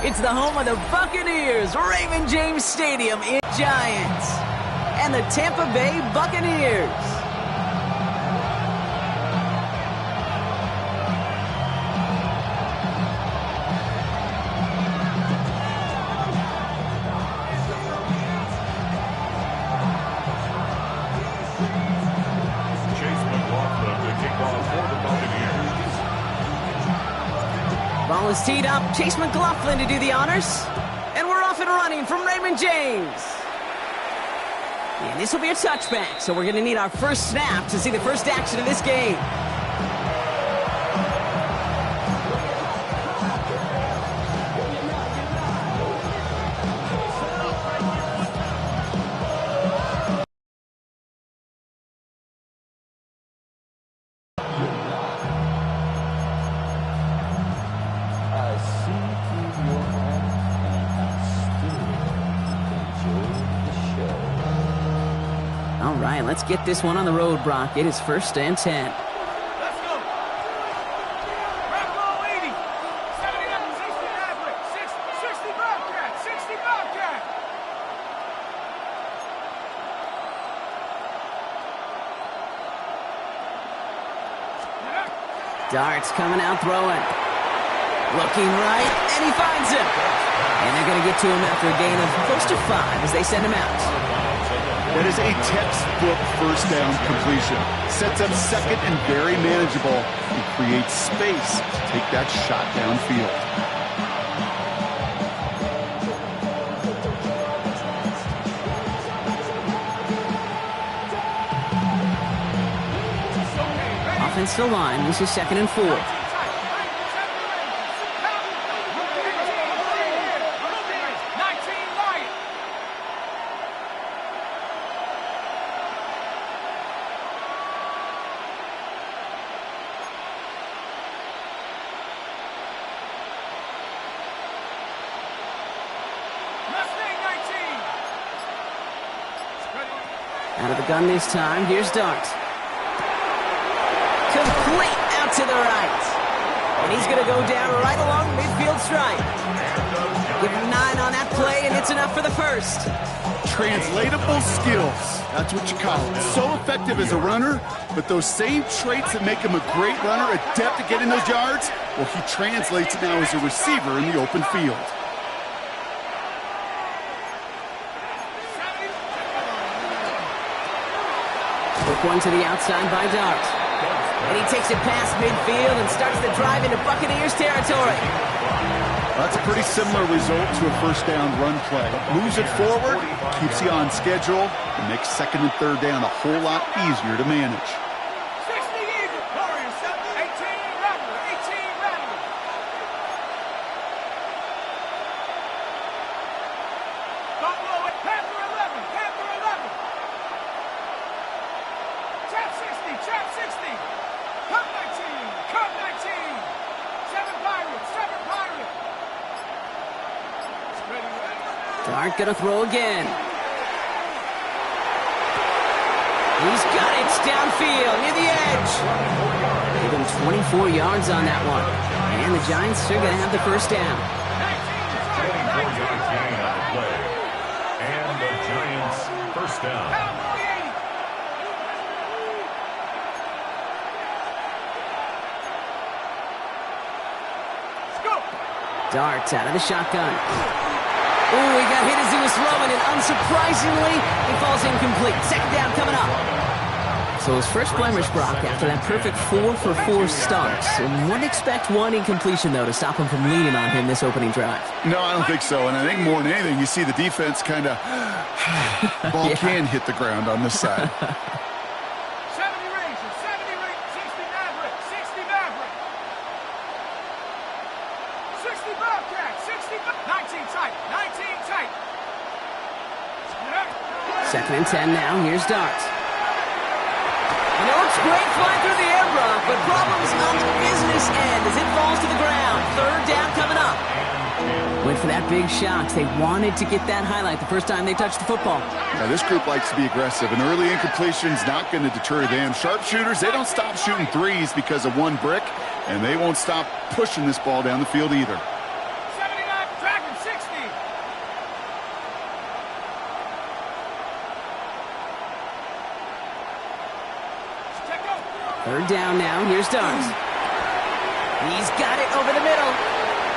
It's the home of the Buccaneers, Raymond James Stadium in Giants, and the Tampa Bay Buccaneers. Ball is teed up. Chase McLaughlin to do the honors. And we're off and running from Raymond James. And this will be a touchback, so we're going to need our first snap to see the first action of this game. All right, let's get this one on the road, Brock. It is 1st and 10. Let's go. Rep roll 80. 79, 60 Maverick. 60 Bobcat. 60 Bobcat. Darts coming out throwing. Looking right, and he finds him. And they're going to get to him after a gain of close to 5 as they send him out. That is a textbook first down completion. Sets up second and very manageable and creates space to take that shot downfield. Offensive line, this is 2nd and 4. Out of the gun this time, here's Dart. Complete out to the right. And he's going to go down right along the midfield stripe. Give him 9 on that play, and it's enough for the first. Translatable skills. That's what you call it. So effective as a runner, but those same traits that make him a great runner, adept at getting those yards, well, he translates now as a receiver in the open field. Quick one to the outside by Dart. And he takes it past midfield and starts the drive into Buccaneers territory. That's a pretty similar result to a first down run play. Moves it forward, keeps you on schedule, and makes 2nd and 3rd down a whole lot easier to manage. 60 Eagle. Warriors 18 Rattler. 18 Rattler. Don't blow it. Panther 11. Panther 11. Trap 60. Trap 60. Cup 19. Cup 19. 7 Pirates. 7 Pirates. Dart gonna throw again. He's got it downfield near the edge. Give him 24 yards on that one. And the Giants are gonna have the first down. 24-yard gain on the play. And the Giants first down. Dart out of the shotgun. Ooh, he got hit as he was throwing, and unsurprisingly, he falls incomplete. 2nd down coming up. So his first blemish, Brock, after that perfect 4-for-4 start. And wouldn't expect one incompletion, though, to stop him from leaning on him this opening drive. No, I don't think so. And I think more than anything, you see the defense kind of ball can hit the ground on this side. 70 Rangers, 60 Maverick, 60 Maverick. 60 Bobcat, 60 19 tight, 19 tight. 2nd and 10 now. Here's Dart. And it looks great flying through the air, Brock, but problems on the business end as it falls to the ground. 3rd down coming up. Went for that big shot. They wanted to get that highlight the first time they touched the football. Now, this group likes to be aggressive, and early incompletion's not going to deter them. Sharpshooters, they don't stop shooting threes because of one brick, and they won't stop pushing this ball down the field either. 79, track Third down now. Here's Dart. He's got it over the middle.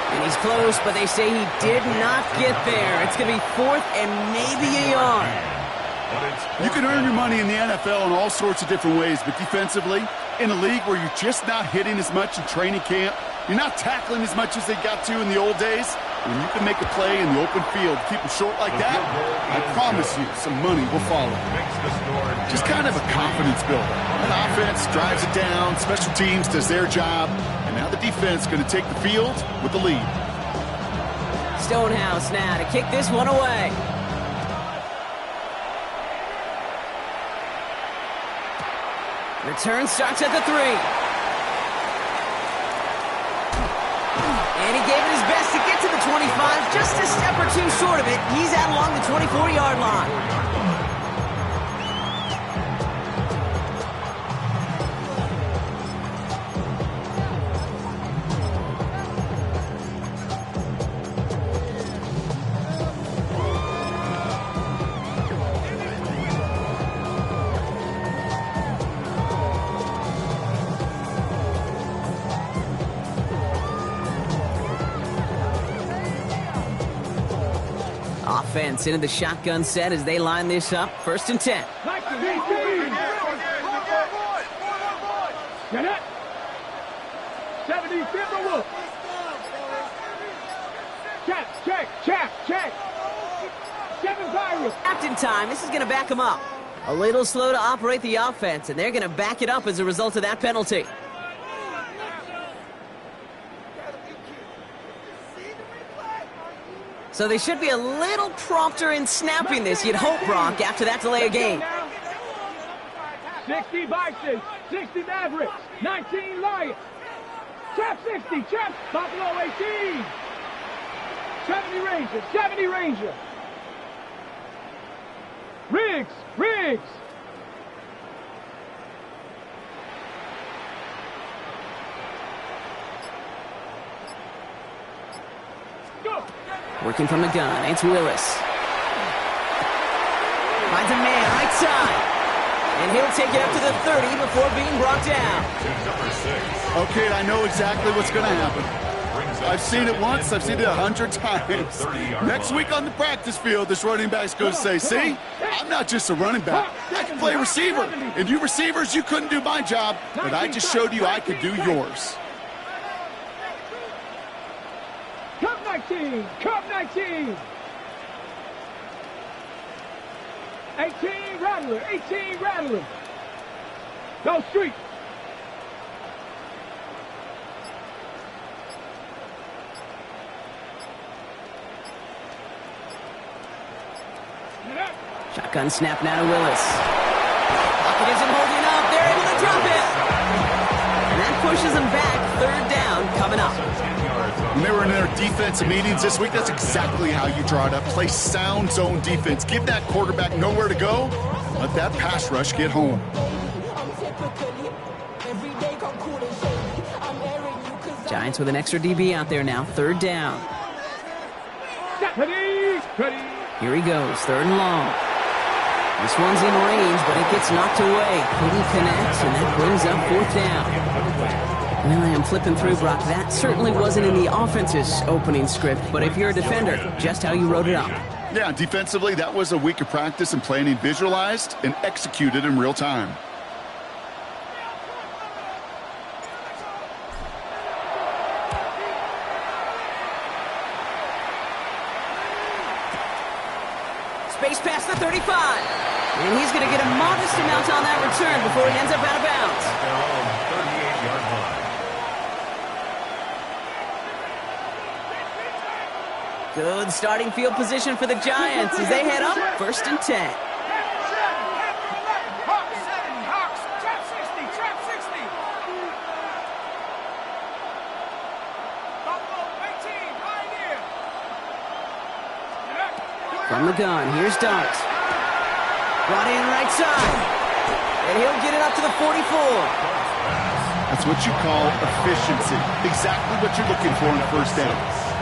And he's close, but they say he did not get there. It's going to be 4th and maybe a yard. You can earn your money in the NFL in all sorts of different ways, but defensively, in a league where you're just not hitting as much in training camp, you're not tackling as much as they got to in the old days, when you can make a play in the open field, keep them short like that, I promise you some money will follow. Just kind of a confidence builder. An offense drives it down, special teams does their job, and now the defense going to take the field with the lead. Stonehouse now to kick this one away. Return starts at the 3. And he gave it his best to get to the 25, just a step or two short of it. He's out along the 24-yard line. Offense into the shotgun set as they line this up. 1st and 10. Get it. 70 Timberwolves. Check. 7 Pirates. Captain time. This is going to back them up. A little slow to operate the offense, and they're going to back it up as a result of that penalty. So they should be a little prompter in snapping this, you'd hope, Brock, after that delay of game. 60 Bison, 60 Mavericks, 19 Lions. Trap 60, Trap Buffalo 18. 70 Rangers. Riggs. Go. Working from the gun, it's Willis. Finds a man right side. And he'll take it up to the 30 before being brought down. Okay, I know exactly what's going to happen. I've seen it once, I've seen it 100 times. Next week on the practice field, this running back's going to say, see, I'm not just a running back. I can play receiver. And you receivers, you couldn't do my job, but I just showed you I could do yours. Cup 19. 18 Rattler. Go street. Shotgun snap now to Willis. Pocket isn't holding up. They're able to drop it. And that pushes them back. 3rd down coming up. When they were in their defensive meetings this week, that's exactly how you draw it up. Play sound zone defense. Give that quarterback nowhere to go. Let that pass rush get home. Giants with an extra DB out there now. 3rd down. Ready. Here he goes. 3rd and long. This one's in range, but it gets knocked away. Couldn't connect, and that brings up 4th down. Well, I am flipping through, Brock. That certainly wasn't in the offense's opening script, but if you're a defender, just how you wrote it up. Yeah, defensively, that was a week of practice and planning visualized and executed in real time. Space past the 35. And he's going to get a modest amount on that return before he ends up out of bounds. 38-yard line. Good starting field position for the Giants as they head up. 1st and 10. Hawks, trap 60. Buffalo 18, Pioneer. From the gun, here's Dart. Brought in right side. And he'll get it up to the 44. That's what you call efficiency. Exactly what you're looking for in 1st down.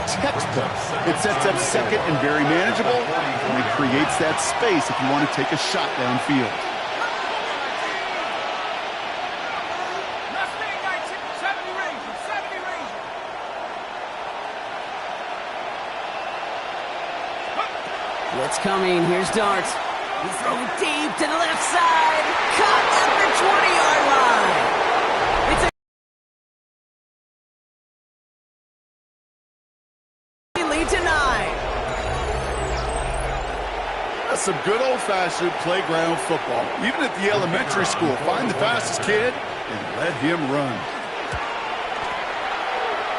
Textbook. It sets up 2nd and very manageable, and it creates that space if you want to take a shot downfield. Blitz coming. Here's Dart. He's throwing deep to the left side. Caught at the 20-yard line. It's a lead to 9. That's some good old-fashioned playground football. Even at the elementary school, find the fastest kid and let him run.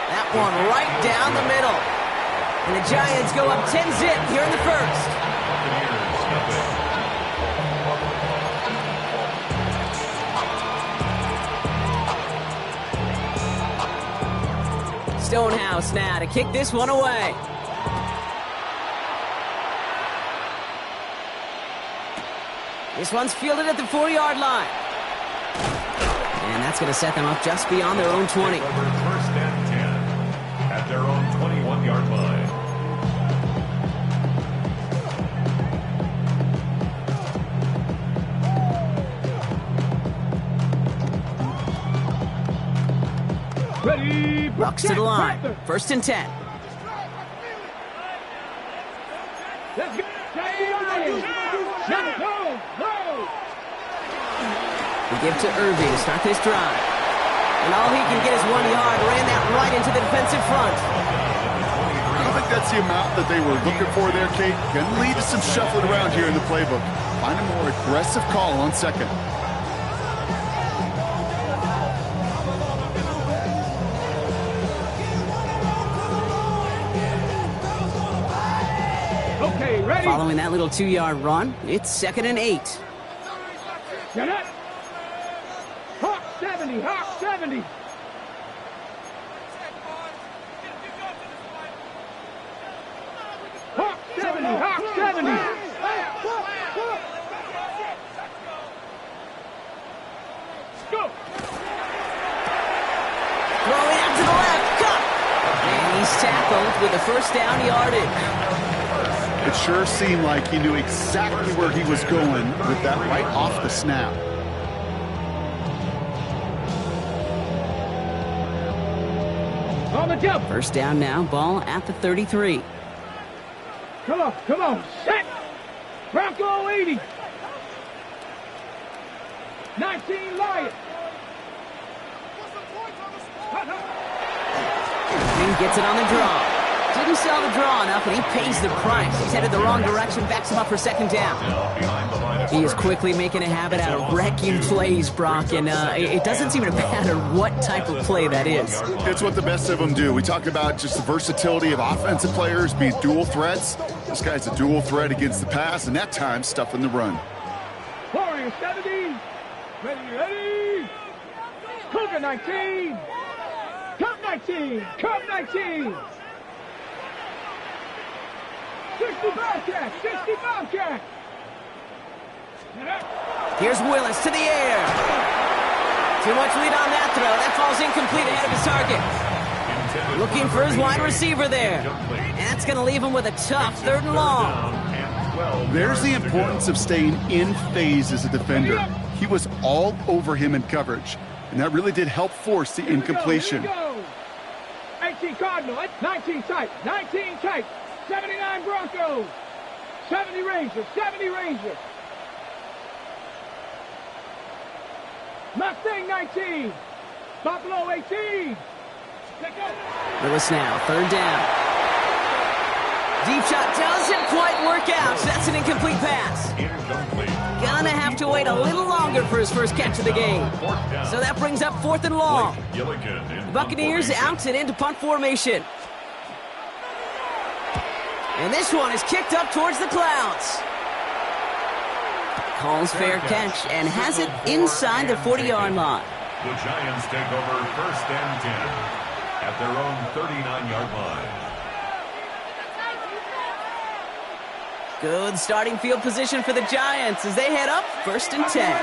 That one right down the middle. And the Giants go up 10-zip here in the first. Stonehouse now to kick this one away. This one's fielded at the 4-yard line. And that's going to set them up just beyond their own 20. First and 10 at their own 21-yard line. Ready. Bucks to the line. First and 10. Let's go. We give to Irving to start this drive. And all he can get is 1 yard. Ran that right into the defensive front. I don't think that's the amount that they were looking for there, Kate. Gonna lead to some shuffling around here in the playbook. Find a more aggressive call on second. Okay, ready. Following that little 2-yard run, it's 2nd and 8. Get up. Hawk 70, Hawk 70. Hawk 70, Hawk 70. Go. Throwing out to the left. Cut. And he's tackled with the first down yardage. It sure seemed like he knew exactly where he was going with that right off the snap. On the jump. First down now, ball at the 33. Come on, set. Bronco 80. 19 Lions. Green gets it on the draw. Didn't sell the draw enough, and he pays the price. He's headed the wrong direction, backs him up for second down. He is quickly making a habit out of wrecking plays, Brock, and it doesn't seem to matter what type of play that is. It's what the best of them do. We talked about just the versatility of offensive players being dual threats. This guy's a dual threat against the pass, and that time stuffing the run. Warrior 70. Ready. Cougar 19. Cup 19. Cup 19. 60 Bobcat. 60 Bobcat. Here's Willis to the air. Too much lead on that throw. That falls incomplete ahead of his target. Looking for his wide receiver there. And that's going to leave him with a tough 3rd and long. There's the importance of staying in phase as a defender. He was all over him in coverage, and that really did help force the incompletion. 18 Cardinal, 19 tight, 19 tight, 79 Broncos, 70 Rangers, 70 Rangers. Mustang 19, Buffalo 18. Willis now, 3rd down. Deep shot doesn't quite work out, so that's an incomplete pass. Gonna have to wait a little longer for his first catch of the game. So that brings up 4th and long. The Buccaneers out and into punt formation. And this one is kicked up towards the clouds. Calls fair catch and has it inside the 40-yard line. The Giants take over 1st and 10 at their own 39-yard line. Good starting field position for the Giants as they head up 1st and 10. 18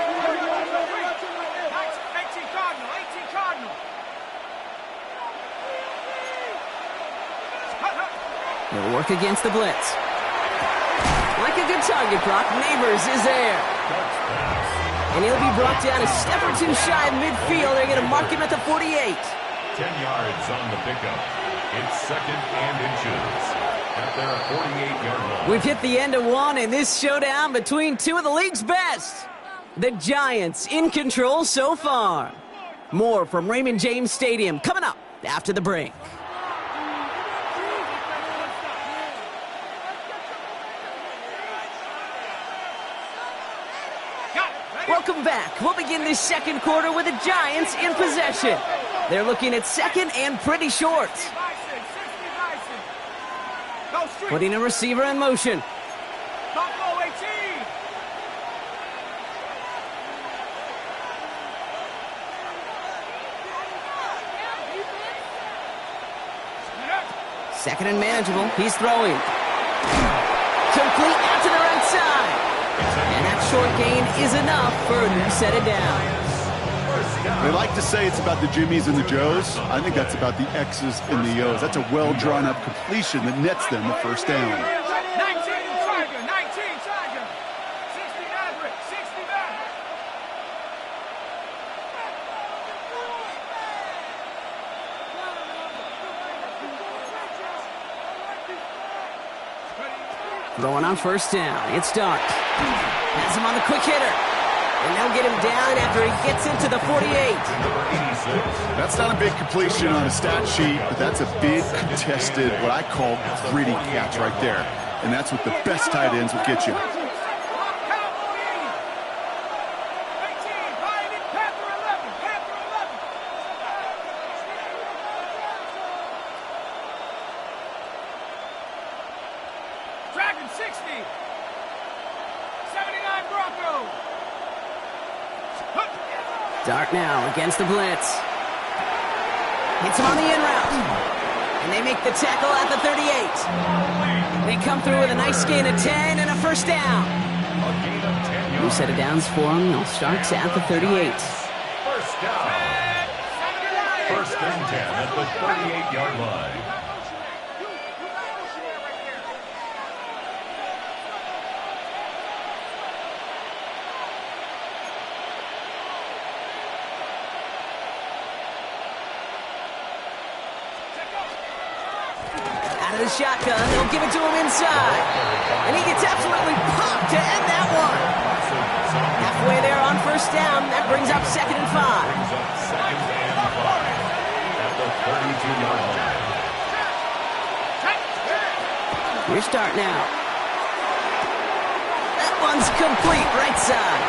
Cardinal, 18 Cardinal. He'll work against the blitz. Like a good target, Brock. Neighbors is there. And he'll be brought down a step or two shy of midfield. They're going to mark him at the 48. 10 yards on the pickup. It's 2nd and inches at their 48-yard line. We've hit the end of one in this showdown between two of the league's best. The Giants in control so far. More from Raymond James Stadium coming up after the break. Welcome back. We'll begin this second quarter with the Giants in possession. They're looking at second and pretty short. Putting a receiver in motion. Second and manageable. He's throwing. Complete out to the right side. And that short gain is enough for a set it down. They like to say it's about the Jimmies and the Joes. I think that's about the X's and the O's. That's a well-drawn-up completion that nets them the first down. 19 Tiger, 19 Tiger. 60 Maverick, 60 Maverick. Throwing on first down. It's Dart. Has him on the quick hitter. And they'll get him down after he gets into the 48. That's not a big completion on a stat sheet, but that's a big contested, what I call gritty catch right there. And that's what the best tight ends will get you. Dragon 60. 79 Broncos. Dart now against the blitz. Hits him on the in route. And they make the tackle at the 38. They come through with a nice gain of 10 and a first down. New set of downs for them. They'll start at the 38. First down. 1st and 10 at the 38-yard line. Out of the shotgun, they'll give it to him inside. And he gets absolutely popped to end that one. Halfway there on first down, that brings up 2nd and 5. At the 32-yard line. Here's Dart now. That one's complete, right side.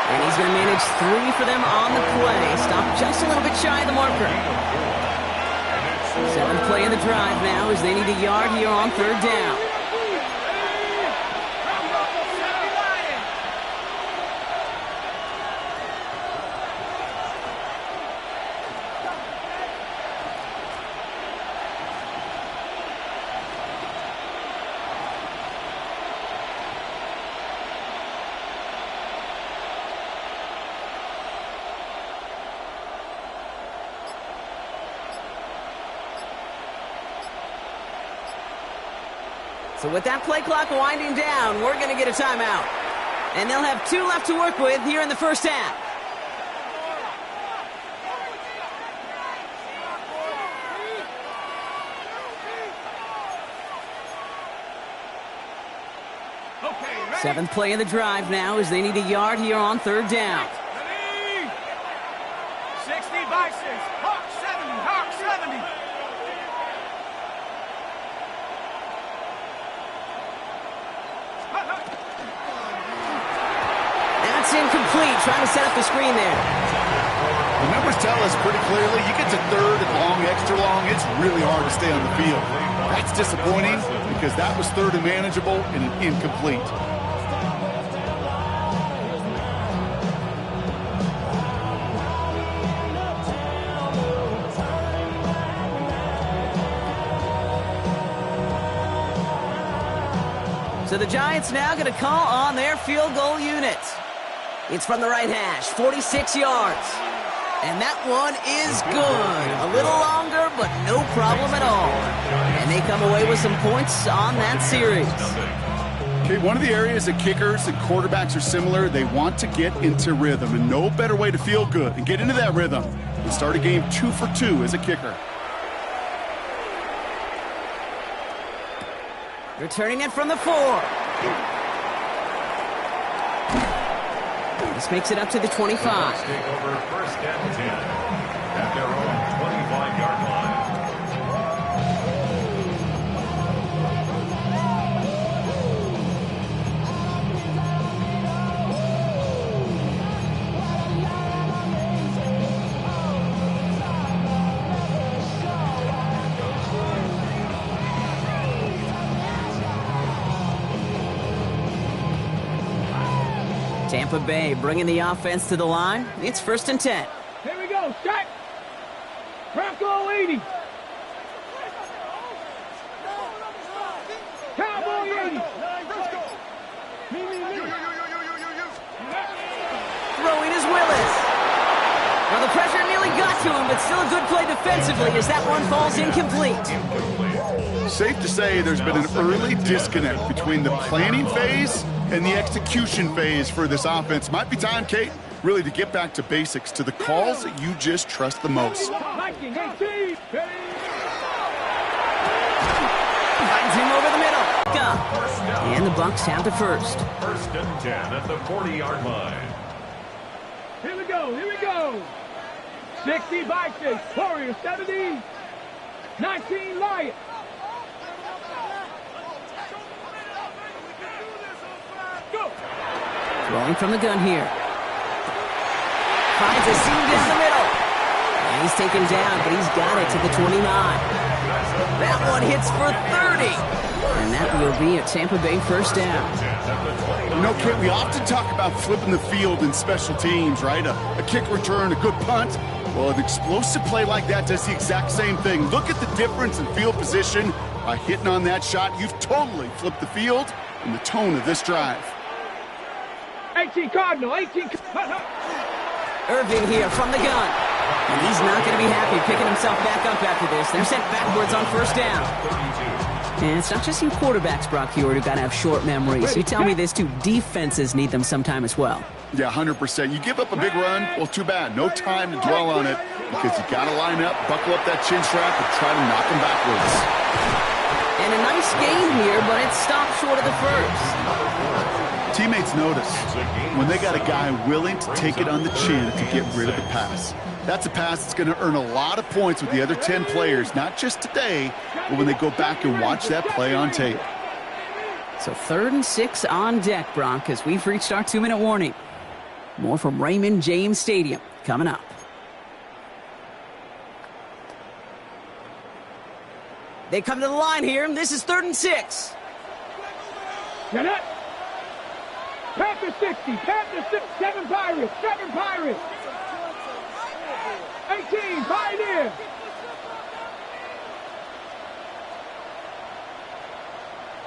And he's going to manage 3 for them on the play. Stop just a little bit shy of the marker. 7th play of the drive now as they need a yard here on 3rd down. So with that play clock winding down, we're going to get a timeout. And they'll have 2 left to work with here in the first half. Okay, 7th play of the drive now as they need a yard here on 3rd down. 60 Bisons. Hawk 70. Hawk 70. That's incomplete. Trying to set up the screen there. The numbers tell us pretty clearly, you get to 3rd and long, extra long, it's really hard to stay on the field. That's disappointing because that was 3rd and manageable and an incomplete. So the Giants now going to call on their field goal unit. It's from the right hash, 46 yards. And that one is good. A little longer, but no problem at all. And they come away with some points on that series. Okay, one of the areas that kickers and quarterbacks are similar, they want to get into rhythm. And no better way to feel good and get into that rhythm than start a game 2 for 2 as a kicker. Returning it from the 4. This makes it up to the 25. Take over first and 10 at their own 25-yard line. Tampa Bay bringing the offense to the line. It's first and 10. Here we go, set. Bronco 80. Cowboy 80. Throwing is Willis. Well, the pressure nearly got to him, but still a good play defensively as that one falls incomplete. Safe to say there's been an early disconnect between the planning phase and the execution phase for this offense. Might be time, Kate, really to get back to basics, to the calls that you just trust the most. Finds him over the middle. And the Bucs have the first. First and 10 at the 40-yard line. Here we go, here we go. 60 Vikings, Warriors 70, 19 Lions. Go. Throwing from the gun here. Finds a seam down the middle. And he's taken down, but he's got it to the 29. That one hits for 30. And that will be a Tampa Bay first down. You know, Kate, we often talk about flipping the field in special teams, right? A kick return, a good punt. Well, an explosive play like that does the exact same thing. Look at the difference in field position. By hitting on that shot, you've totally flipped the field and the tone of this drive. 18 Cardinal, 18. Irving here from the gun. And he's not going to be happy picking himself back up after this. They're sent backwards on first down. And it's not just you quarterbacks, Brock Hewitt, who got to have short memories. You tell me this too, defenses need them sometime as well. Yeah, 100%. You give up a big run, well, too bad. No time to dwell on it because you got to line up, buckle up that chin strap, and try to knock them backwards. And a nice game here, but it stopped short of the first. Teammates notice when they got a guy willing to take it on the chin to get rid of the pass. That's a pass that's going to earn a lot of points with the other 10 players, not just today, but when they go back and watch that play on tape. So 3rd and 6 on deck, Brock, as we've reached our 2-minute warning. More from Raymond James Stadium coming up. They come to the line here, and this is 3rd and 6. Get it. Panthers 60, Panthers 6, 7 Pirates, 7 Pirates. 18 Pioneers.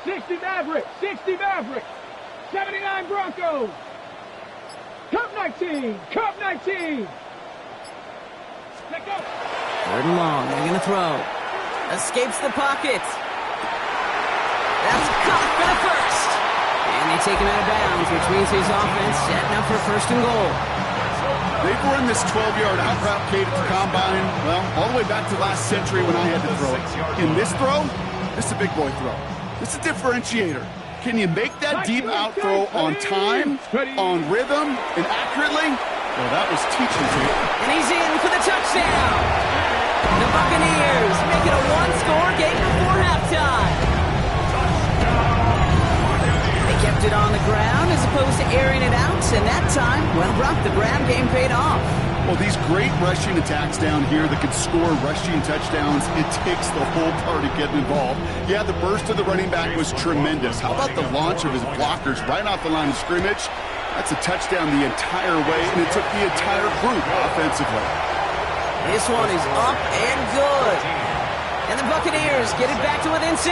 60 Mavericks, 60 Mavericks. 79 Broncos. Cup 19, Cup 19. Let go. 3rd and long, they're going to throw. Escapes the pocket. That's caught for the first. And they take him out of bounds, which means his offense setting up for 1st and goal. They've run this 12-yard out route, Kate, at the combine, well, all the way back to last century when I had to throw it. In this throw, this is a big boy throw. This is a differentiator. Can you make that deep out throw on time, on rhythm, and accurately? Well, that was teaching to you. And he's in for the touchdown. The Buccaneers make it a one-score game before halftime. They kept it on the ground as opposed to airing it out, and that time, well, Brock, the ground game paid off. Well, these great rushing attacks down here that can score rushing touchdowns, it takes the whole party getting involved. Yeah, the burst of the running back was tremendous. How about the launch of his blockers right off the line of scrimmage? That's a touchdown the entire way, and it took the entire group offensively. This one is up and good. And the Buccaneers get it back to within 6.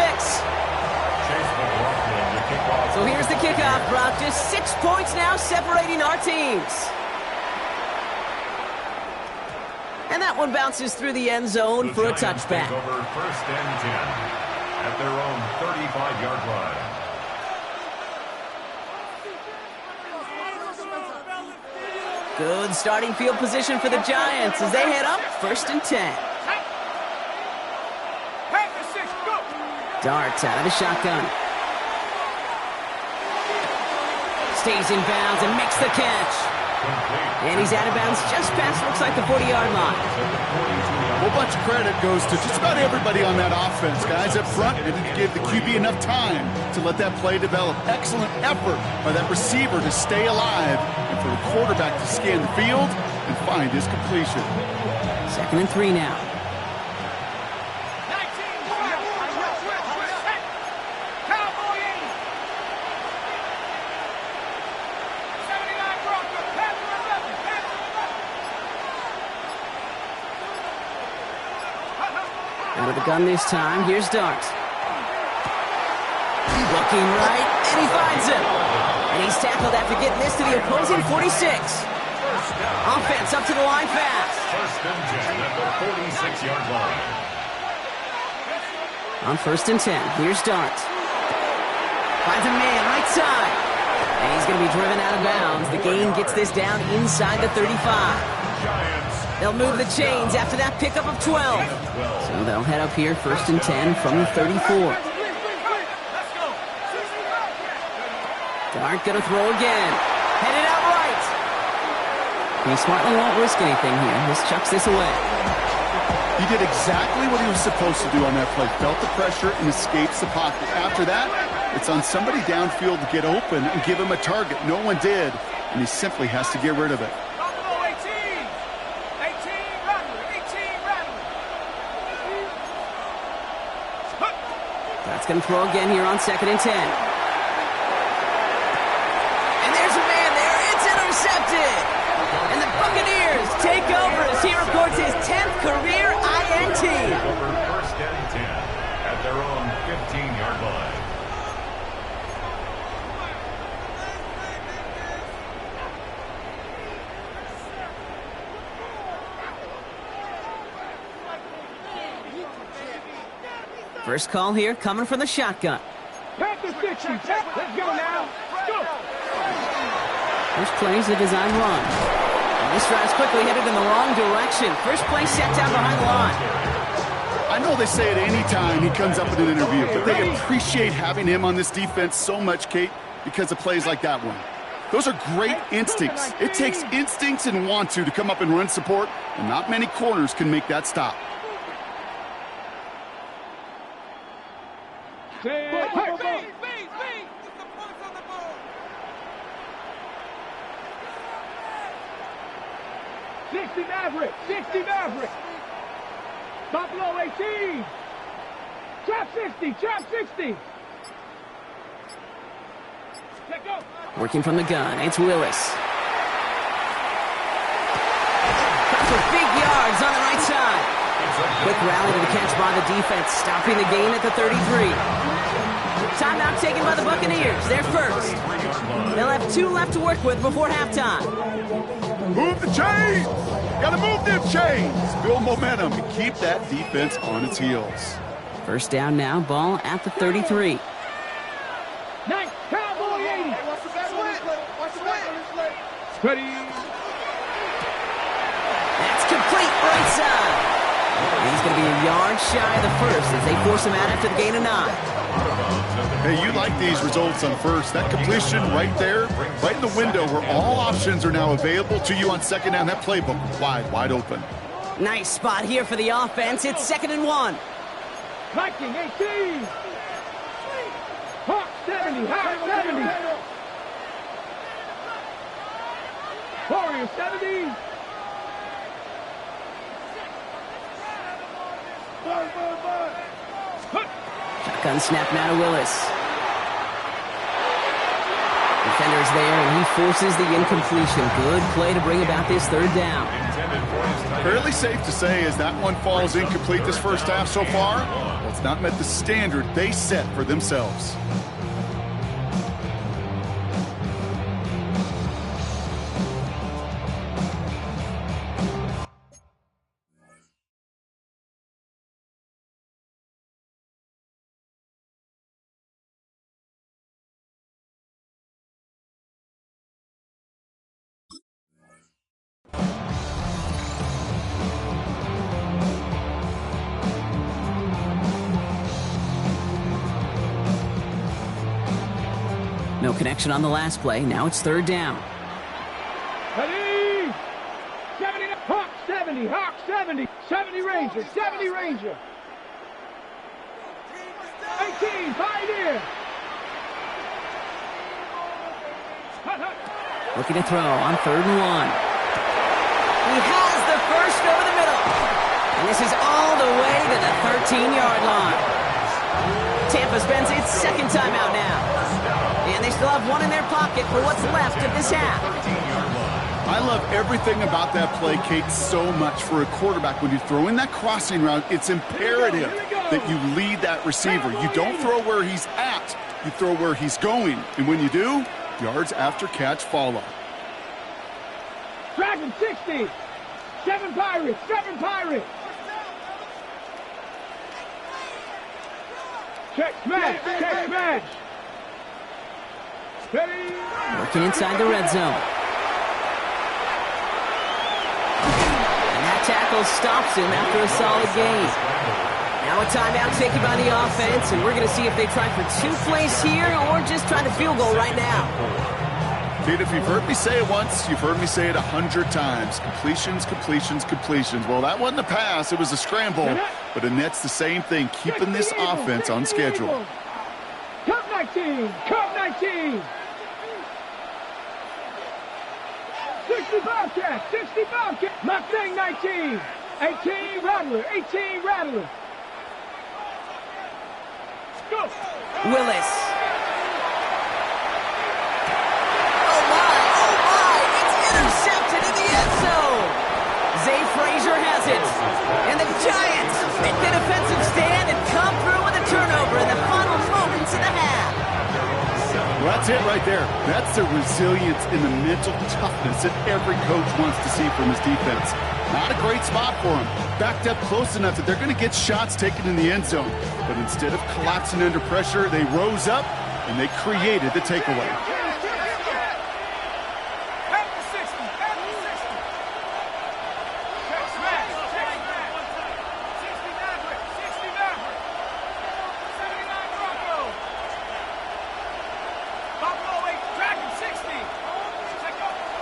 So here's the kickoff, Brock. Just 6 points now separating our teams. And that one bounces through the end zone for a touchback. Over 1st and 10 at their own 35-yard line. Good starting field position for the Giants as they head up 1st and 10. Panthers 6, go. Darts out of the shotgun. stays in bounds and makes the catch. And he's out of bounds just past, looks like, the 40-yard line. A whole bunch of credit goes to just about everybody on that offense. Guys up front didn't give the QB enough time to let that play develop. Excellent effort by that receiver to stay alive and for the quarterback to scan the field and find his completion. 2nd and 3 now. And with the gun this time, here's Dart. Looking right, and he finds him. And he's tackled after getting this to the opposing 46. Offense up to the line fast. 1st and 10 at the 46-yard line. On 1st and 10, here's Dart. Finds a man right side. And he's going to be driven out of bounds. The gain gets this down inside the 35. They'll move the chains after that pickup of 12. So they'll head up here 1st and 10 from the 34. Dart going to throw again. Headed out right. He smartly won't risk anything here. Just chucks this away. He did exactly what he was supposed to do on that play. Felt the pressure and escapes the pocket. After that, it's on somebody downfield to get open and give him a target. No one did, and he simply has to get rid of it. That's going to throw again here on 2nd and 10. And there's a man there. It's intercepted. And the Buccaneers take over as he records his 10th career INT. 1st and 10 at their own 15-yard line. First call here coming from the shotgun. Panther 60. Let's go now. Go. First play's a design run. And this drive's quickly headed in the wrong direction. First play set down behind the line. I know they say it any time he comes up in an interview, but they appreciate having him on this defense so much, Kate, because of plays like that one. Those are great instincts. It takes instincts and want to come up and run support, and not many corners can make that stop. Maverick, 60 Maverick. Buffalo 18. Trap 60, trap 60. Working from the gun, it's Willis. For big yards on the right side. Quick rally to the catch by the defense, stopping the gain at the 33. Timeout taken by the Buccaneers. They're first. They'll have 2 left to work with before halftime. Move the chains! Gotta move them chains! Build momentum and keep that defense on its heels. First down now, ball at the 33. Nice, Cowboy 80. Watch the back on this leg. Watch the back on this leg. Ready. That's complete right side. He's going to be a yard shy of the first as they force him out after the gain of 9. Hey, you like these results on first. That completion right there, right in the window where all options are now available to you on 2nd down. That playbook wide open. Nice spot here for the offense. It's 2nd and 1. Viking 18. Hawk 70, Hawk 70. Warrior 70. Shotgun snap now to Willis. Defender's there, and he forces the incompletion. Good play to bring about this 3rd down. Fairly safe to say as that one falls incomplete this first half so far, well, it's not met the standard they set for themselves. connection on the last play. Now it's third down. Ready? 70, Hawk 70, Hawk 70, 70 Ranger, 70 Ranger. 18, Pioneer. Looking to throw on 3rd and 1. He has the first over the middle. And this is all the way to the 13-yard line. Tampa spends its second timeout now. And they still have one in their pocket for what's left of this half. I love everything about that play, Kate, so much for a quarterback. When you throw in that crossing route, it's imperative that you lead that receiver. You don't throw where he's at, you throw where he's going. And when you do, yards after catch follow. Dragon 60. 7 Pirates, 7 Pirates. Check smash, check smash. Ready? Working inside the red zone. And that tackle stops him after a solid gain. Now a timeout taken by the offense, and we're going to see if they try for 2 plays here or just try to field goal right now. Dude, if you've heard me say it once, you've heard me say it 100 times. Completions, completions, completions. Well, that wasn't a pass. It was a scramble. But Annette's the same thing, keeping this offense on schedule. Cup 19, Cup 19. 60 Bobcat, 60 Bobcat. Mustang 19. 18 Rattler, 18 Rattler. Go. Willis. Intercepted in the end zone. Zay Frazier has it. And the Giants make the defensive stand and come through with a turnover in the final moments of the half. Well, that's it right there. That's the resilience and the mental toughness that every coach wants to see from his defense. Not a great spot for him. Backed up close enough that they're going to get shots taken in the end zone. But instead of collapsing under pressure, they rose up and they created the takeaway.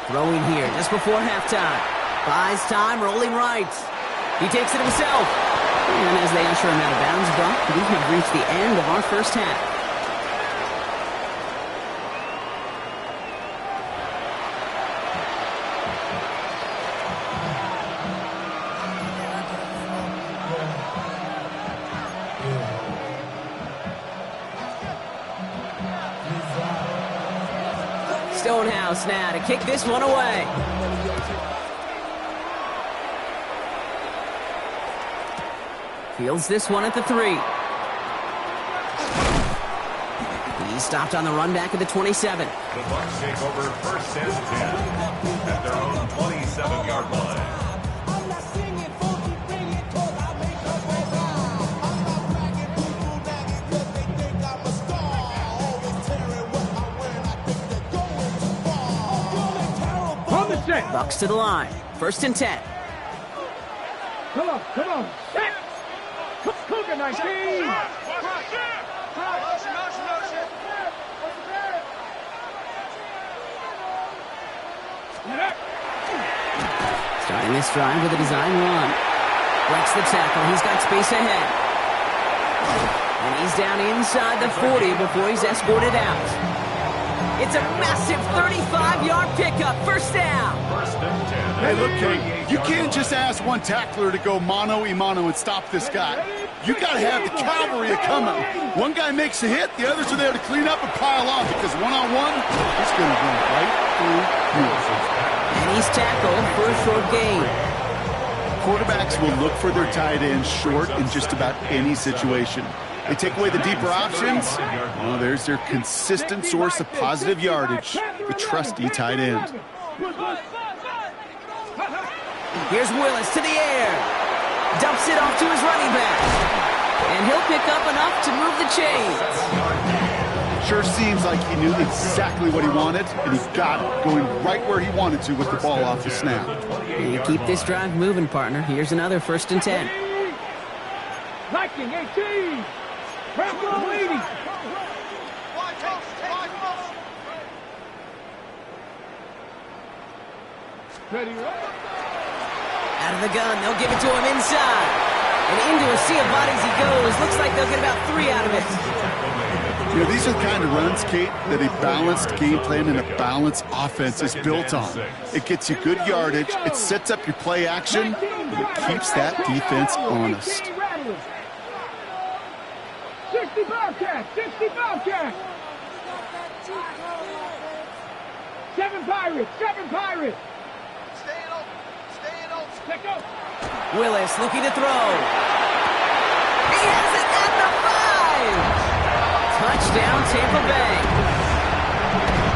Throwing here just before halftime. Buys time, rolling right. He takes it himself. And as they usher him out of bounds, Buck, we have reached the end of our first half. Stonehouse now to kick this one away. Fields this one at the 3. He's stopped on the run back at the 27. The Bucs take over 1st and 10 at their own 27-yard line. Bucs to the line. 1st and 10. Come on, come on. Set. Cougar 19. Starting this drive with a design run. Breaks the tackle. He's got space ahead. And he's down inside the 40 before he's escorted out. It's a massive 35-yard pickup. 1st down. 1st and 10. Hey, look, Kate, you can't just ask one tackler to go mano-a-mano and stop this guy. You got to have the cavalry coming. One guy makes a hit, the others are there to clean up and pile on, because one-on-one, he's going to run right through you. And he's tackled for a short gain. Quarterbacks will look for their tight end short in just about any situation. They take away the deeper options. Well, there's their consistent source of positive yardage, the trusty tight end. Here's Willis to the air. Dumps it off to his running back. And he'll pick up enough to move the chains. Sure seems like he knew exactly what he wanted, and he got it, going right where he wanted to with the ball off the snap. You keep this drive moving, partner. Here's another 1st and 10. Viking 18. Bravo 80. Out of the gun, they'll give it to him inside. And into a sea of bodies he goes. Looks like they'll get about 3 out of it. You know, these are the kind of runs, Kate, that a balanced game plan and a balanced offense is built on. It gets you good yardage, it sets up your play action, and it keeps that defense honest. 60 Bobcats! 60 Bobcats! 7 Pirates! 7 Pirates! Stay open! Stay open! Check out! Willis looking to throw. He has it at the 5! Touchdown, Tampa Bay.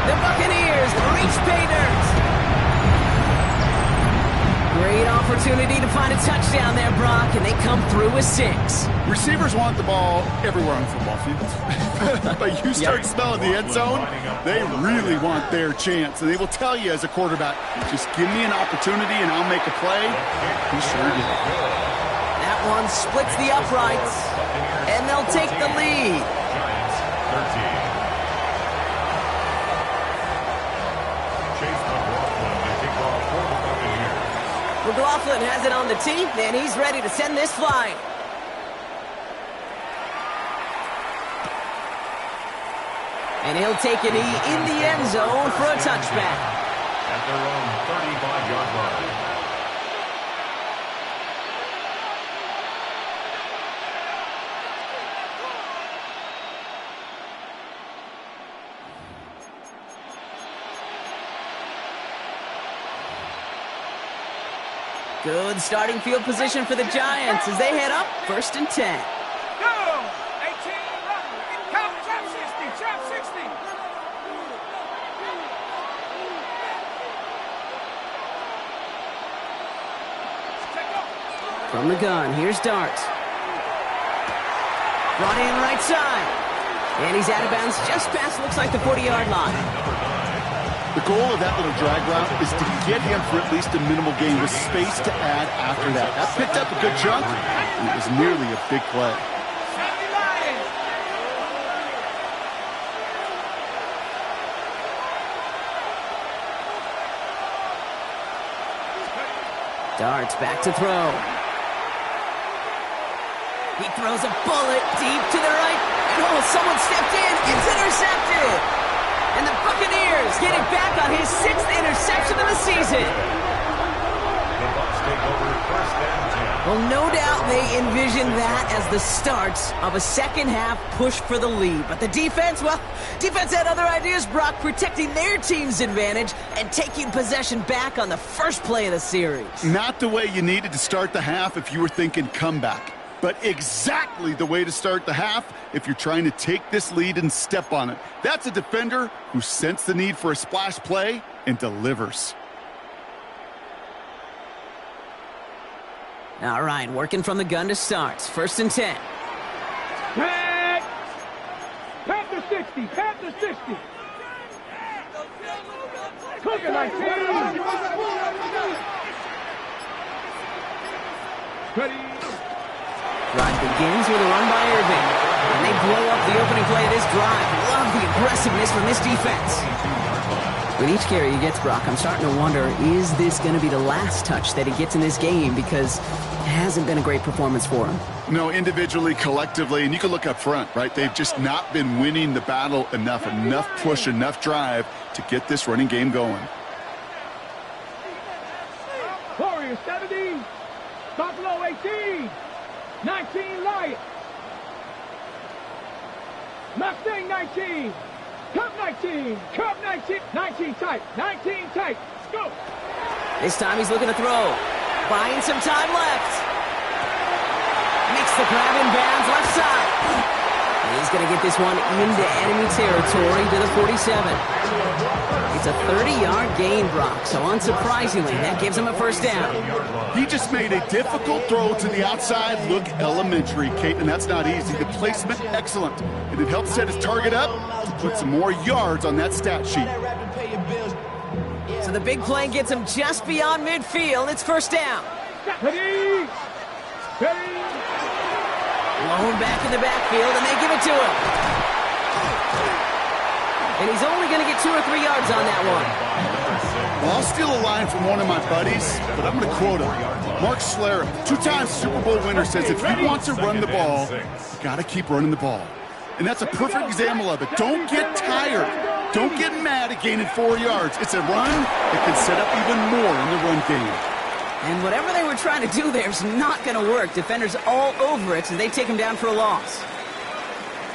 The Buccaneers reach pay dirt. Great opportunity to find a touchdown there, Brock, and they come through with 6. Receivers want the ball everywhere on the football field. But you start smelling the end zone, they really want their chance. And they will tell you as a quarterback, just give me an opportunity and I'll make a play. He sure did. That one splits the uprights, and they'll take the lead. McLaughlin has it on the tee, and he's ready to send this flying. And he'll take a knee in the end zone for a touchback. At their own 35-yard line. Good starting field position for the Giants as they head up 1st and 10. Go! 18 runner. Count trap 60. Trap 60. Check up. From the gun, here's Dart. Brought in right side. And he's out of bounds just past, looks like, the 40-yard line. The goal of that little drag route is to get him for at least a minimal gain with space to add after that. That picked up a good chunk, and it was nearly a big play. Darts back to throw. He throws a bullet deep to the right. And oh, someone stepped in. It's intercepted. And the Buccaneers getting back on his 6th interception of the season. The Bucs take over 1st and 10. Well, no doubt they envisioned that as the start of a second-half push for the lead. But the defense, well, defense had other ideas, Brock, protecting their team's advantage and taking possession back on the first play of the series. Not the way you needed to start the half if you were thinking comeback, but exactly the way to start the half if you're trying to take this lead and step on it. That's a defender who sensed the need for a splash play and delivers. All right, working from the gun to start. 1st and 10. Pat! Panther 60! Panther 60! Cooking like this! Ready! Drive begins with a run by Irving. And they blow up the opening play of this drive. Love the aggressiveness from this defense. With each carry he gets, Brock, I'm starting to wonder, is this going to be the last touch that he gets in this game? Because it hasn't been a great performance for him. No, individually, collectively, and you can look up front, right? They've just not been winning the battle enough push, enough drive to get this running game going. Warriors 70, Buffalo 18, 19 Lions, Mustang 19, Cup 19, Cup 19, 19 tight, 19 tight, let's go. This time he's looking to throw. Buying some time left. Makes the grab in bounds left side. And he's going to get this one into enemy territory to the 47. It's a 30-yard gain, Brock, so unsurprisingly, that gives him a first down. He just made a difficult throw to the outside look elementary, Kate, and that's not easy. The placement, excellent. And it helped set his target up to put some more yards on that stat sheet. So the big play gets him just beyond midfield. It's first down. Ready, ready. Blown back in the backfield, and they give it to him. And he's only going to get 2 or 3 yards on that one. Well, I'll steal a line from one of my buddies, but I'm going to quote him. Mark Schlereth, two-time Super Bowl winner, says if you want to run the ball, you got to keep running the ball. And that's a perfect example of it. Don't get tired. Don't get mad at gaining 4 yards. It's a run that can set up even more in the run game. And whatever they were trying to do there is not going to work. Defenders all over it, so they take him down for a loss.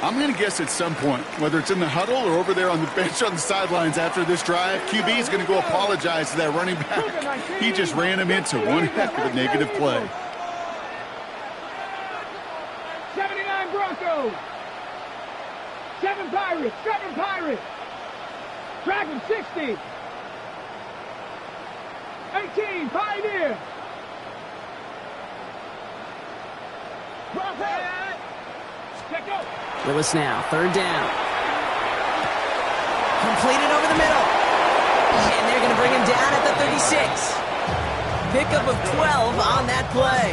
I'm going to guess at some point, whether it's in the huddle or over there on the bench on the sidelines after this drive, QB is going to go apologize to that running back. He just ran him into one heck of a negative play. 79 Broncos. 7 Pirates. 7 Pirates. Dragon 60. 18 Pioneer. Willis now, 3rd down. Completed over the middle. And they're going to bring him down at the 36. Pickup of 12 on that play.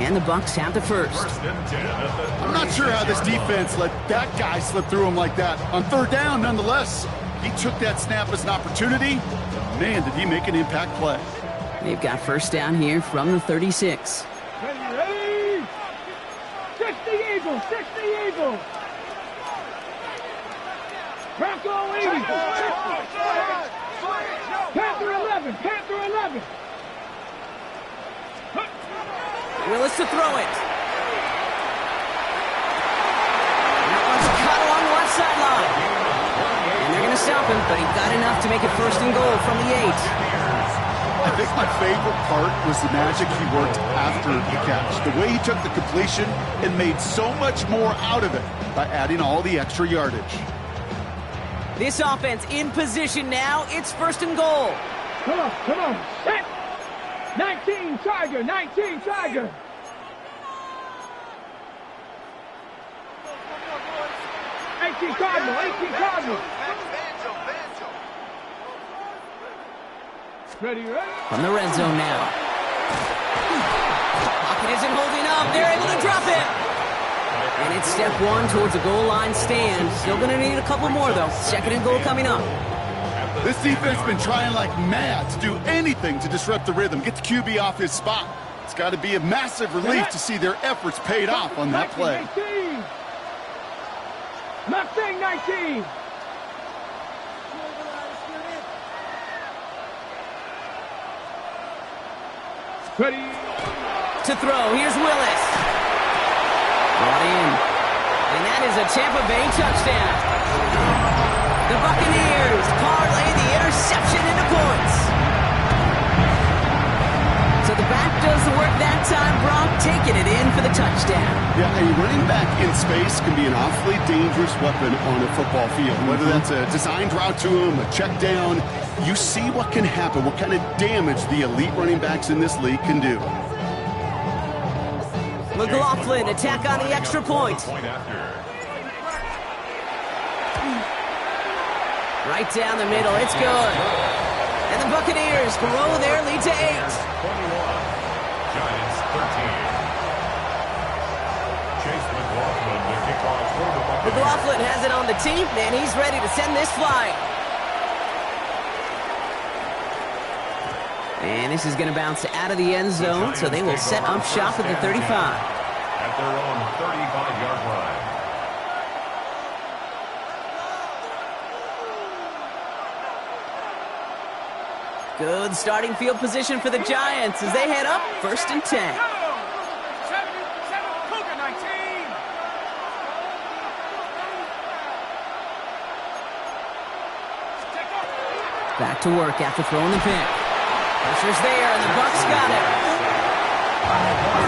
And the Bucs have the first. I'm not sure how this defense let that guy slip through him like that. On 3rd down, nonetheless, he took that snap as an opportunity. Man, did he make an impact play. They've got 1st down here from the 36. Ready? 60 Eagles, 60 Eagles. Bronco 80. Panther 11, Panther 11. Willis to throw it. That one's cut along the left sideline. And they're going to stop him, but he got enough to make it 1st and goal from the 8. I think my favorite part was the magic he worked after the catch. The way he took the completion and made so much more out of it by adding all the extra yardage. This offense in position now. It's 1st and goal. Come on, come on. Set. 19 Tiger, 19 Tiger. Cardinal, 18 Cardinal. Ready, ready? From the red zone now. Pocket isn't holding up. They're able to drop it. And it's step 1 towards a goal line stand. Still going to need a couple more, though. 2nd and goal coming up. This defense has been trying like mad to do anything to disrupt the rhythm, get the QB off his spot. It's got to be a massive relief to see their efforts paid off on that play. 19. Mustang 19. Ready. To throw. Here's Willis. Brought in. And that is a Tampa Bay touchdown. The Buccaneers parlay the interception into points. So the back does the work that time. Brock taking it in for the touchdown. Yeah, a running back in space can be an awfully dangerous weapon on a football field. Whether that's a designed route to him, a check down, you see what can happen, what kind of damage the elite running backs in this league can do. McLaughlin attack on the extra point. Right down the middle, it's good. And the Buccaneers grow their lead to 8. 21, Giants 13. Chase McLaughlin to kick off for the Buccaneers. McLaughlin has it on the team, and he's ready to send this flying. And this is going to bounce out of the end zone, so they will set up shop at the 35. At their own 35-yard line. Good starting field position for the Giants as they head up 1st and 10. 7 Cougar 19. Back to work after throwing the pick. Pressure's there, and the Bucs got it.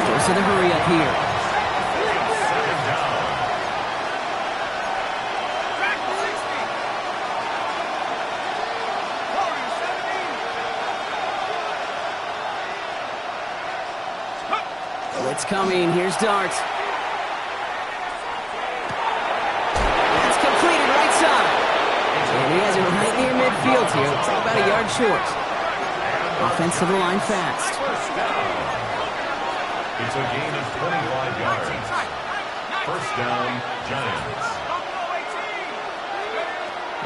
Force of the hurry up here. It's coming. Here's Dart. That's completed right side. And he has it right near midfield here. It's about a yard short. Offense to the line fast. It's a gain of 25 yards. 1st down, Giants.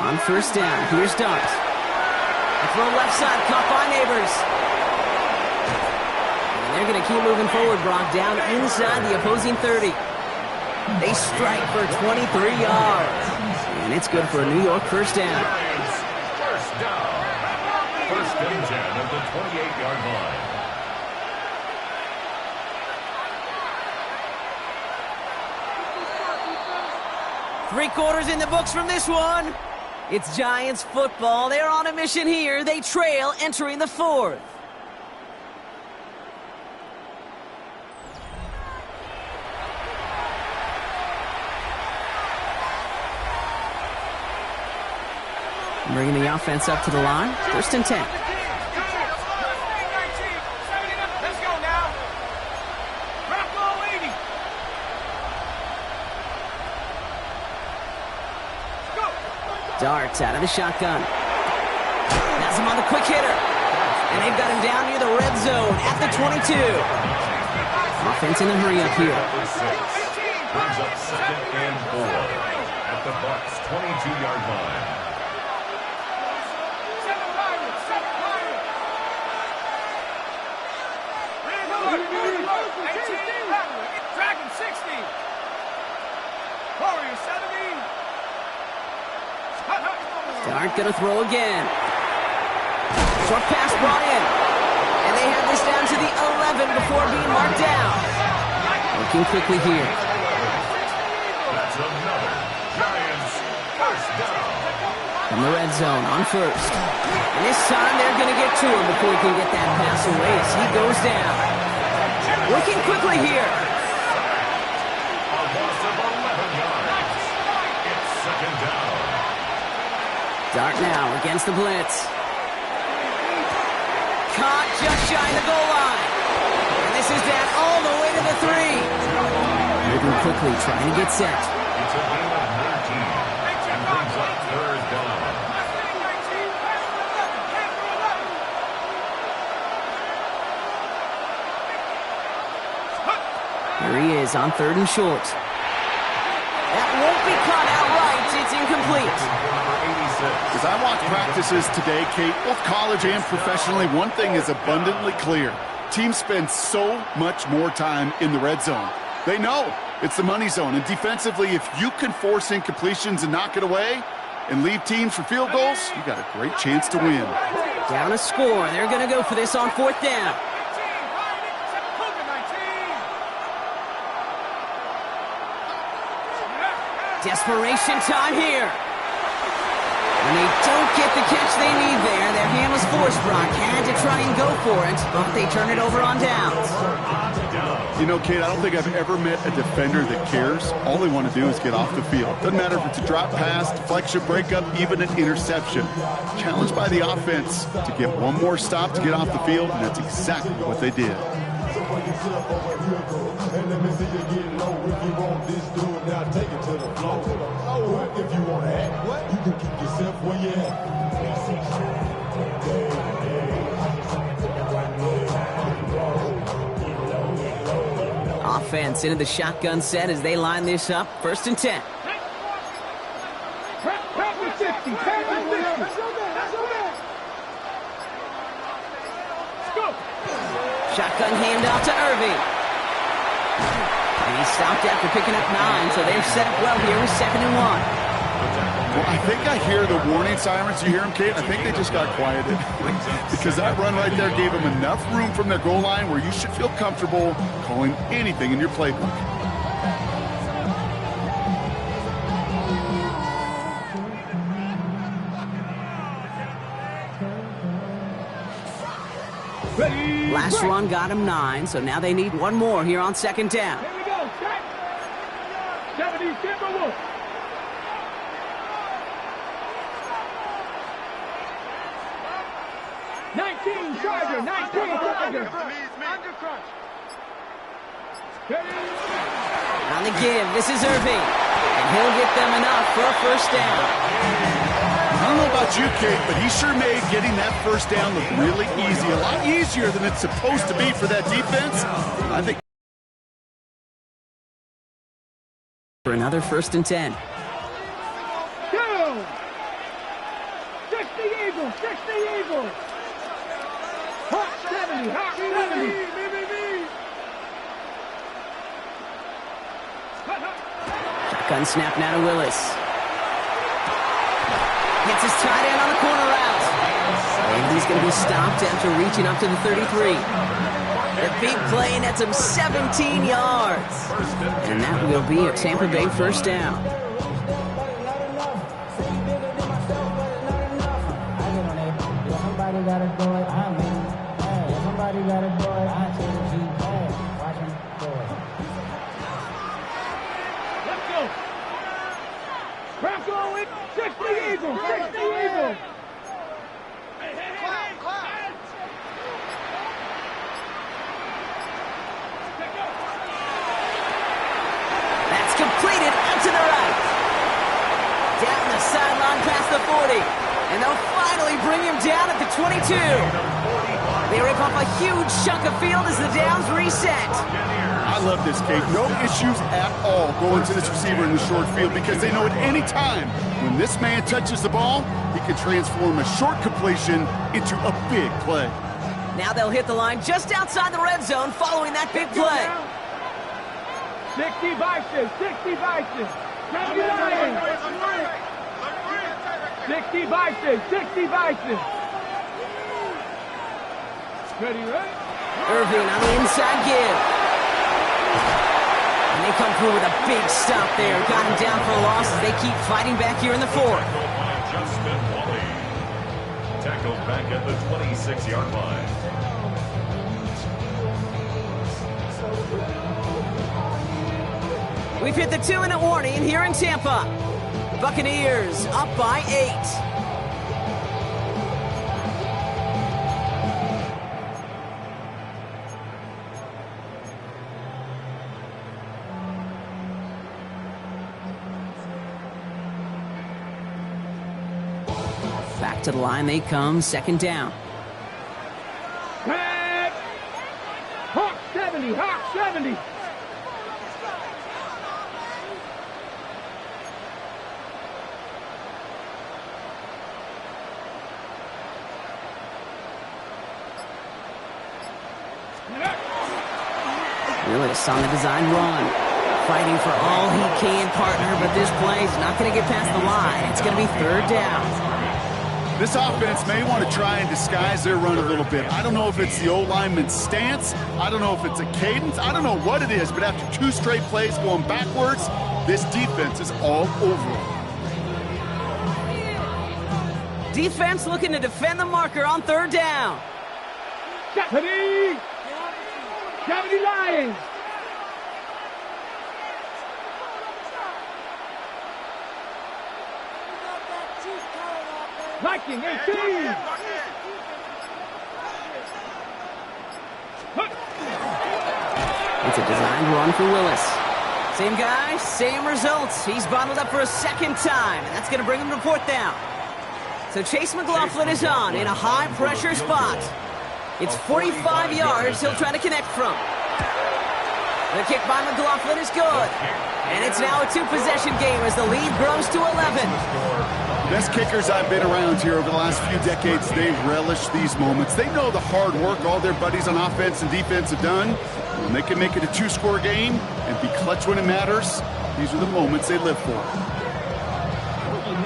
On 1st down, here's Dart. The throw left side, caught by Neighbors. And they're going to keep moving forward, Brock, down inside the opposing 30. They strike for 23 yards. And it's good for a New York first down. Giants, first down. First and 10 at the 28-yard line. Three quarters in the books from this one. It's Giants football. They're on a mission here. They trail entering the fourth. Bringing the offense up to the line. First and 10. Let's go now. Drop ball 80. Go. Darts out of the shotgun. Has him on the quick hitter. And they've got him down near the red zone at the 22. Offense in a hurry up here. Number 6 brings up second and 4 at the Bucs' 22-yard line. Dragon 60. Warrior 70. Dart gonna throw again. Short pass brought in. And they have this down to the 11 before being marked down. Looking quickly here. That's another Giants first down. From the red zone on first. And this time they're gonna get to him before he can get that pass away as he goes down. Looking quickly here. A loss of 11 yards. It's second down. Dart now against the blitz. Caught just shy of the goal line. And this is down all the way to the 3. Moving quickly, trying to get set. It's a gain of 19 and brings up third down. Here he is on third and short. That won't be caught outright. It's incomplete. Number 86. As I watch practices today, Kate, both college and professionally, one thing is abundantly clear. Teams spend so much more time in the red zone. They know it's the money zone. And defensively, if you can force incompletions and knock it away and leave teams for field goals, you got a great chance to win. Down a score. They're going to go for this on fourth down. Desperation time here. And they don't get the catch they need there. Their hand was forced. Brock had to try and go for it, but they turn it over on downs. You know, Kate, I don't think I've ever met a defender that cares. All they want to do is get off the field. Doesn't matter if it's a drop pass, deflection, breakup, even an interception. Challenged by the offense to get one more stop to get off the field, and that's exactly what they did. Offense into the shotgun set as they line this up. First and 10. Shotgun handoff to Irving. And he stopped after picking up 9, so they're set up well here with 2nd and 1. Well, I think I hear the warning sirens. You hear them, Kate? I think they just got quieted. Because that run right there gave them enough room from their goal line where you should feel comfortable calling anything in your playbook. Last run got him 9, so now they need one more here on 2nd down. Here we go. 70, Timberwolves. 19 Charger, 19 Charger. Under crunch. On the give, this is Irving. And he'll get them enough for a first down. I don't know about you, Kate, but he sure made getting that first down look really easy. A lot easier than it's supposed to be for that defense. I think For another 1st and 10. 60 Eagles. Eagles, 60 Eagles. Hawk 70, Hawk 70. Shotgun snap now to Willis. Gets his tight end on the corner route. And he's going to be stopped after reaching up to the 33. The big play nets him 17 yards. And that will be a Tampa Bay first down. Somebody gotta do it, I mean, hey, somebody gotta do it, I take a G, hey, watch him do it. Let's go. Bronco with 60 Eagles, 60 Eagles. That's completed out to the right. Down the sideline past the 40. And they'll finally bring him down at the 22. They rip off a huge chunk of field as the downs reset. I love this, Kate. No issues at all going to this receiver in the short field because they know at any time when this man touches the ball, he can transform a short completion into a big play. Now they'll hit the line just outside the red zone following that big play. 60 Bison, 60 Bison. 60 Bison, 60 Bison. Ready, right? Irving on the inside give. And they come through with a big stop there. Got him down for a loss as they keep fighting back here in the fourth. Tackled back at the 26-yard line. We've hit the 2-minute warning here in Tampa. Buccaneers up by 8. Back to the line they come, second down. Back. Hawk 70, Hawk 70. Willis on the design run. Fighting for all he can, partner, but this play is not going to get past the line. It's going to be third down. This offense may want to try and disguise their run a little bit. I don't know if it's the O-lineman's stance. I don't know if it's a cadence. I don't know what it is, but after 2 straight plays going backwards, this defense is all over them. Defense looking to defend the marker on third down. 70 Lions. Viking 18. It's a designed run for Willis. Same guy, same results. He's bottled up for a second time, and that's going to bring him to fourth down. So Chase McLaughlin is on in a high-pressure spot. It's 45 yards he'll try to connect from. The kick by McLaughlin is good. And it's now a 2-possession game as the lead grows to 11. Best kickers I've been around here over the last few decades, they relish these moments. They know the hard work all their buddies on offense and defense have done. When they can make it a 2-score game and be clutch when it matters, these are the moments they live for.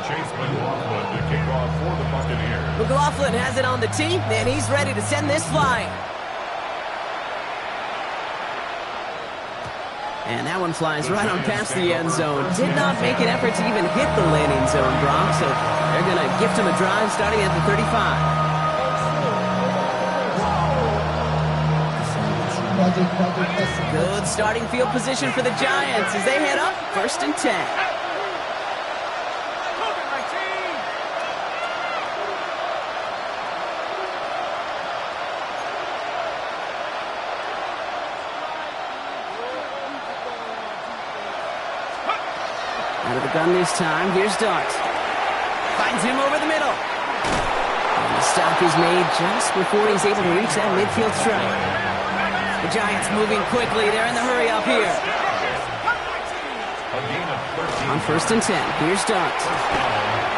Chase McLaughlin to kick off for the Buccaneers. McLaughlin has it on the tee, and he's ready to send this flying. And that one flies right on past the end zone. Did not make an effort to even hit the landing zone, Brock, so they're going to gift him a drive starting at the 35. Good starting field position for the Giants as they head up first and 10. Out of the gun this time, here's Dart. Finds him over the middle. And the stop is made just before he's able to reach that midfield strike. The Giants moving quickly. They're in the hurry up here. On first and 10, here's Dart.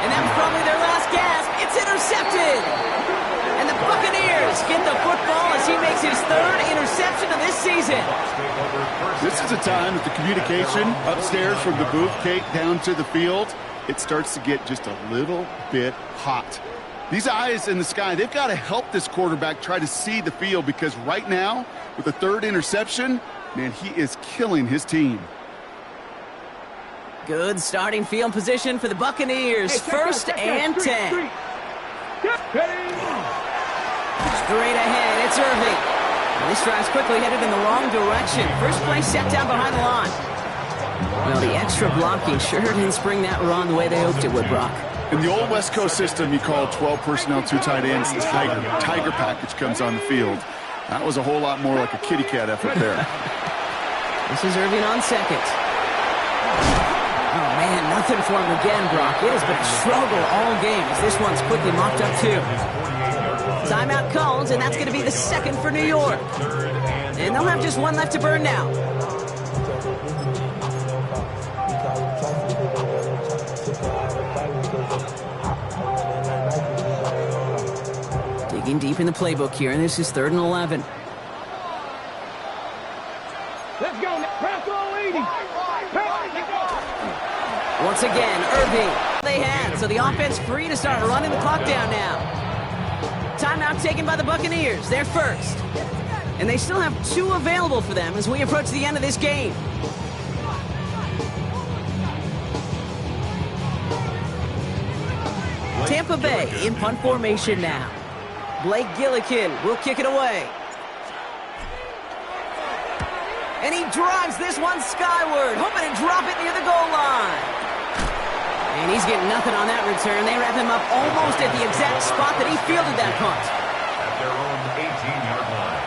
And that was probably their last gasp. It's intercepted. And the Buccaneers get the football as he makes his third interception of this season. This is a time that the communication upstairs from the booth, Kate, down to the field, it starts to get just a little bit hot. These eyes in the sky, they've got to help this quarterback try to see the field, because right now, with the third interception, man, he is killing his team. Good starting field position for the Buccaneers. First and 10. Straight ahead, it's Irving. And this drive's quickly headed in the wrong direction. First play set down behind the line. Well, the extra blocking sure didn't spring that run the way they hoped it would, Brock. In the old West Coast system, you call 12 personnel, 2 tight ends, Tiger. Tiger package comes on the field. That was a whole lot more like a kitty cat effort there. This is Irving on second. Oh, man, nothing for him again, Brock. It has been a struggle all game as this one's quickly mopped up, too. Timeout calls, and that's going to be the second for New York. And they'll have just one left to burn now. Digging deep in the playbook here, and this is 3rd and 11. Let's go. Press all 80. Once again, Irving. They had, so the offense free to start running the clock down now. Timeout taken by the Buccaneers. They're first. And they still have 2 available for them as we approach the end of this game. Tampa Bay in punt formation now. Blake Gillikin will kick it away. And he drives this one skyward, hoping to drop it near the goal line. And he's getting nothing on that return. They wrap him up almost at the exact spot that he fielded that punt. At their own 18-yard line.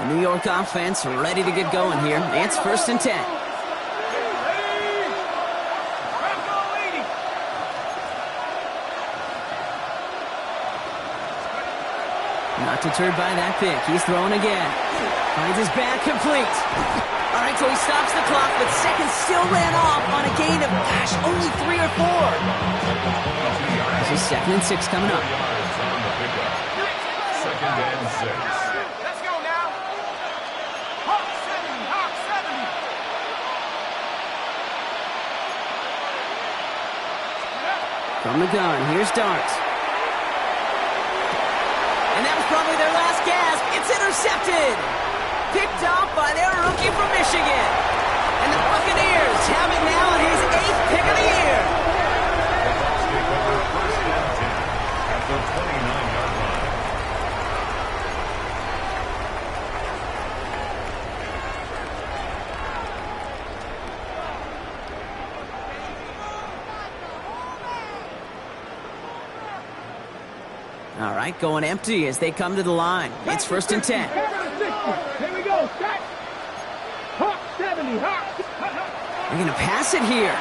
The New York offense ready to get going here. It's 1st and 10. Not deterred by that pick. He's throwing again. Finds his back complete. All right, so he stops the clock, but seconds still ran off on a gain of, only 3 or 4. This is 2nd and 6 coming up. Second and 6. Let's go now. Hawk 70. Hawk 70. From the gun, here's Dart. And that was probably their last gasp. It's intercepted. Picked off by their rookie from Michigan. And the Buccaneers have it now at his 8th pick of the year. Take over 1st and 10 at the 29-yard line. All right, going empty as they come to the line. It's 1st and 10. Here we go. Start. Hawk 70. Hawk. They're going to pass it here.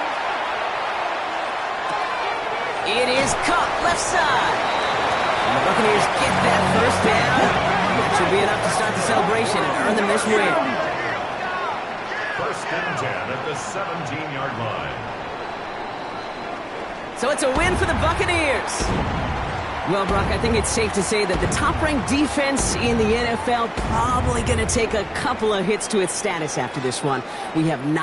It is caught left side. And the Buccaneers get that first down. That should be enough to start the celebration and earn them this win. 1st and 10 at the 17-yard line. So it's a win for the Buccaneers. Well, Brock, I think it's safe to say that the top-ranked defense in the NFL probably going to take a couple of hits to its status after this one. We have not